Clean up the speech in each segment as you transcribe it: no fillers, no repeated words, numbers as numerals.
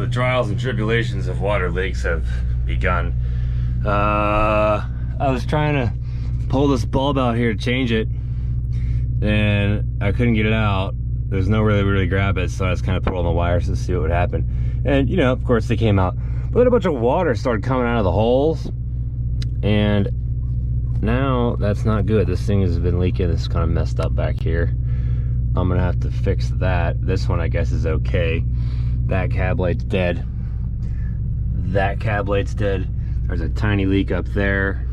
The trials and tribulations of water leaks have begun. I was trying to pull this bulb out here to change it, and I couldn't get it out. There's no really grab it, so I was kind of pulling the wires to see what would happen. And you know, of course they came out, but then a bunch of water started coming out of the holes, and now that's not good. This thing has been leaking. It's kind of messed up back here. I'm gonna have to fix that. This one I guess is okay. That cab light's dead. That cab light's dead. There's a tiny leak up there.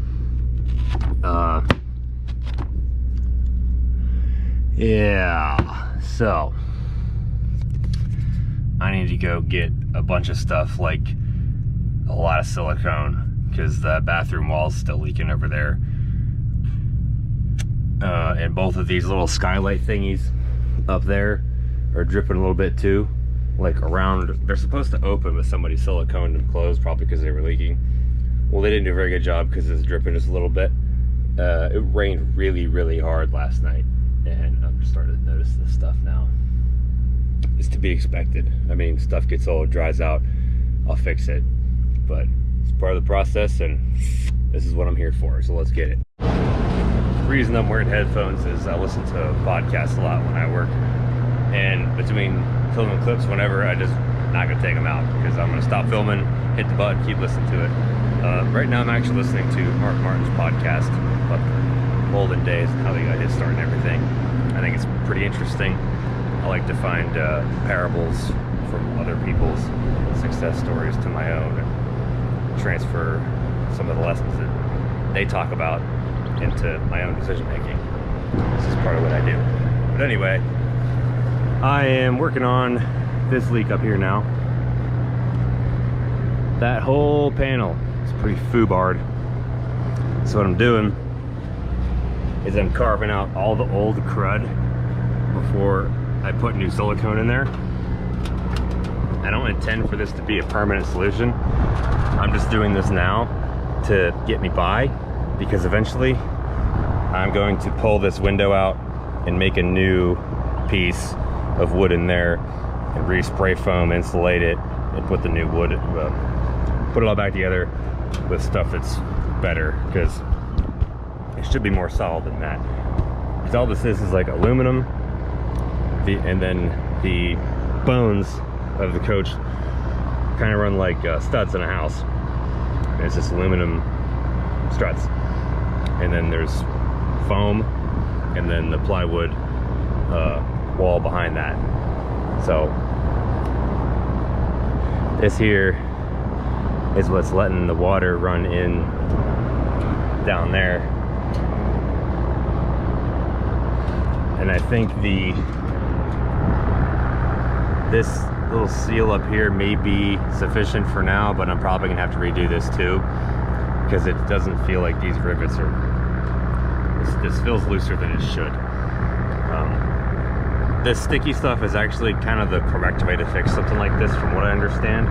Yeah, so I need to go get a bunch of stuff, like a lot of silicone, because the bathroom wall's still leaking over there. And both of these little skylight thingies up there are dripping a little bit too, like around. They're supposed to open, but somebody siliconed them closed, probably because they were leaking. Well, they didn't do a very good job because it's dripping just a little bit. It rained really hard last night, and I'm just starting to notice this stuff now. It's to be expected. I mean, stuff gets old, dries out, I'll fix it, but it's part of the process, and this is what I'm here for, so let's get it. The reason I'm wearing headphones is I listen to podcasts a lot when I work, and between filming clips, whenever, I just not gonna take them out, because I'm gonna stop filming, hit the button, keep listening to it. Right now I'm actually listening to Mark Martin's podcast about the olden days and how they got his start and everything. I think it's pretty interesting. I like to find parables from other people's success stories to my own, and transfer some of the lessons that they talk about into my own decision making. This is part of what I do. But anyway, I am working on this leak up here now. That whole panel is pretty foobarred. So what I'm doing is I'm carving out all the old crud before I put new silicone in there. I don't intend for this to be a permanent solution. I'm just doing this now to get me by, because eventually I'm going to pull this window out and make a new piece of wood in there and re-spray foam, insulate it, and put the new wood, put it all back together with stuff that's better, because it should be more solid than that. Because all this is like aluminum, and then the bones of the coach kind of run like studs in a house. And it's just aluminum struts, and then there's foam, and then the plywood wall behind that. So this here is what's letting the water run in down there. And I think this little seal up here may be sufficient for now, but I'm probably gonna have to redo this too, because it doesn't feel like these rivets are, this feels looser than it should. This sticky stuff is actually kind of the correct way to fix something like this, from what I understand.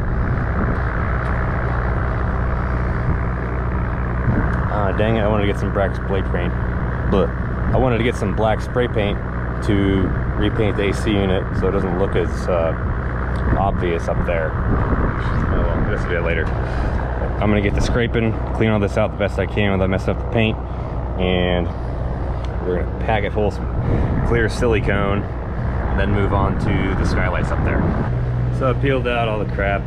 Dang it, I wanted to get some black spray paint. But I wanted to get some black spray paint to repaint the AC unit so it doesn't look as obvious up there. Oh well, this will be it later. I'm gonna get the scraping, clean all this out the best I can without messing up the paint, and we're gonna pack it full of some clear silicone, and then move on to the skylights up there. So I peeled out all the crap,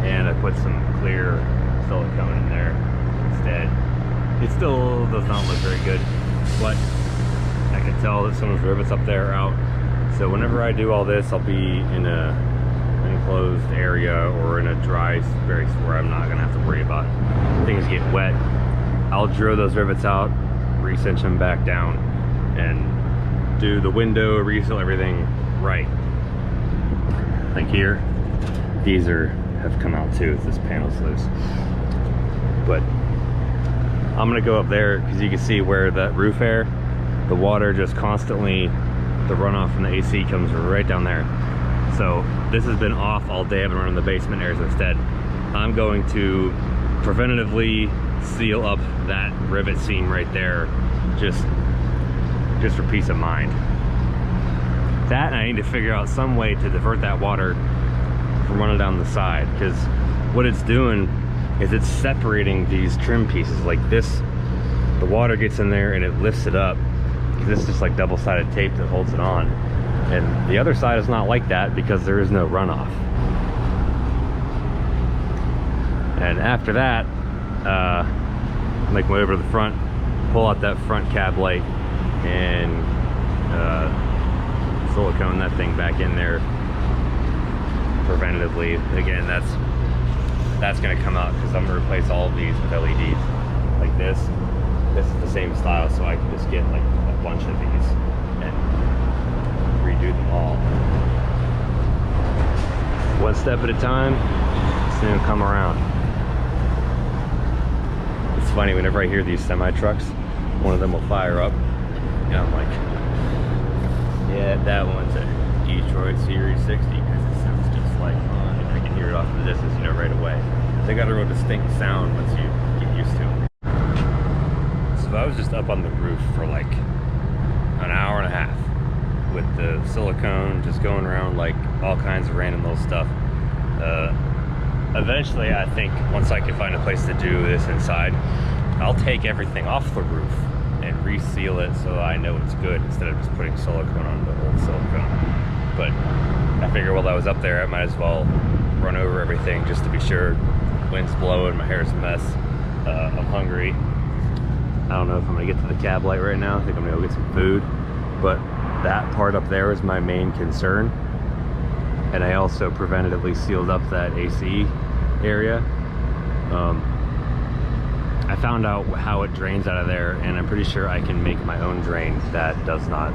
and I put some clear silicone in there instead. It still does not look very good, but I can tell that some of the rivets up there are out. So whenever I do all this, I'll be in a enclosed area or in a dry space where I'm not gonna have to worry about things getting wet. I'll drill those rivets out, re-cinch them back down, and do the window, reseal everything right. Like here, these have come out too, this panel's loose. But I'm gonna go up there because you can see where that roof air, the water just constantly, the runoff from the AC comes right down there. So this has been off all day. I've been running the basement airs instead. I'm going to preventatively seal up that rivet seam right there, just for peace of mind. That, and I need to figure out some way to divert that water from running down the side, because what it's doing is it's separating these trim pieces like this. The water gets in there and it lifts it up, because this is just like double-sided tape that holds it on. And the other side is not like that because there is no runoff. And after that, make my way over to the front, pull out that front cab light, and silicone that thing back in there preventatively. Again, that's going to come out because I'm going to replace all of these with LEDs like this. This is the same style, so I can just get like a bunch of these and redo them all. One step at a time, soon come around. It's funny, whenever I hear these semi trucks, one of them will fire up, and I'm like, yeah, that one's a Detroit Series 60, because it sounds just like mine. I can hear it off in the distance, you know, right away. They got a real distinct sound once you get used to them. So I was just up on the roof for like an hour and a half with the silicone, just going around like all kinds of random little stuff. Eventually, I think once I can find a place to do this inside, I'll take everything off the roof and reseal it so I know it's good, instead of just putting silicone on the old silicone. But I figure while I was up there, I might as well run over everything just to be sure. Wind's blowing, my hair's a mess, I'm hungry. I don't know if I'm gonna get to the cab light right now. I think I'm gonna go get some food, but that part up there is my main concern. And I also preventatively sealed up that AC area. I found out how it drains out of there, and I'm pretty sure I can make my own drain that does not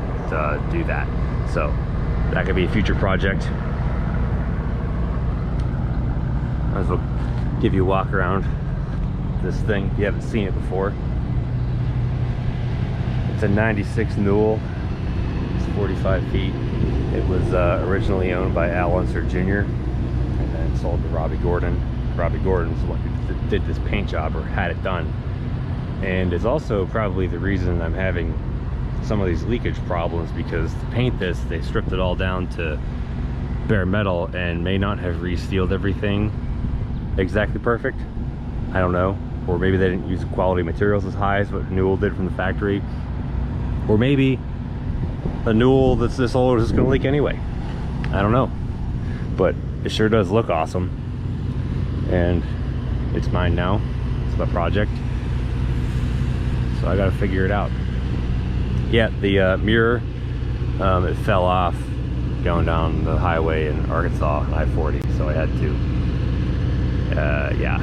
do that. So that could be a future project. Might as well give you a walk around this thing if you haven't seen it before. It's a 96 Newell. It's 45 feet. It was originally owned by Al Unser Jr. and then sold to Robbie Gordon. Robbie Gordon's the one who did this paint job, or had it done, and is also probably the reason I'm having some of these leakage problems, because to paint this, they stripped it all down to bare metal and may not have resealed everything exactly perfect. I don't know. Or maybe they didn't use quality materials as high as what Newell did from the factory. Or maybe a Newell that's this old is just gonna leak anyway. I don't know. But it sure does look awesome. And it's mine now. It's my project. So I gotta figure it out. Yeah, the mirror, it fell off going down the highway in Arkansas, I-40, so I had to, yeah.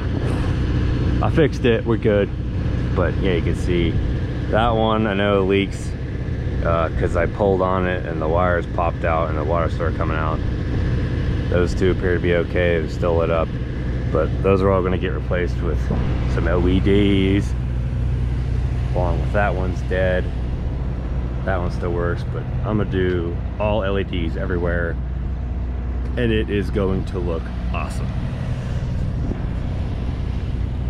I fixed it, we're good. But yeah, you can see that one, I know it leaks because I pulled on it and the wires popped out and the water started coming out. Those two appear to be okay, they're still lit up. But those are all gonna get replaced with some LEDs. Along with that one's dead. That one still works, but I'm gonna do all LEDs everywhere, and it is going to look awesome.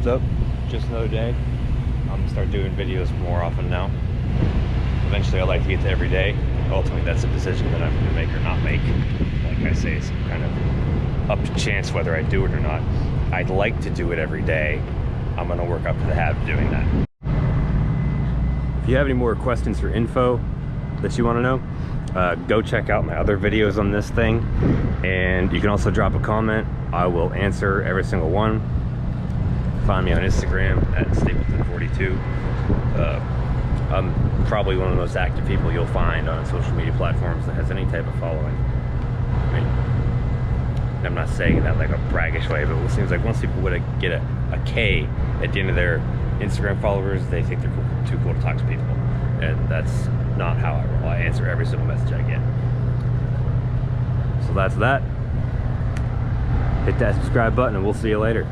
So, just another day. I'm gonna start doing videos more often now. Eventually I'd like to get to every day. Ultimately, that's a decision that I'm gonna make or not make. Like I say, it's kind of up to chance whether I do it or not. I'd like to do it every day. I'm gonna work up to the habit of doing that. If you have any more questions or info that you want to know, go check out my other videos on this thing, and you can also drop a comment. I will answer every single one. Find me on Instagram at Stapleton42. I'm probably one of the most active people you'll find on social media platforms that has any type of following. I mean, I'm not saying that like a braggish way, but it seems like once people would get a K at the end of their Instagram followers, they think they're too cool to talk to people, and that's not how I roll. I answer every single message I get. So that's that. Hit that subscribe button and we'll see you later.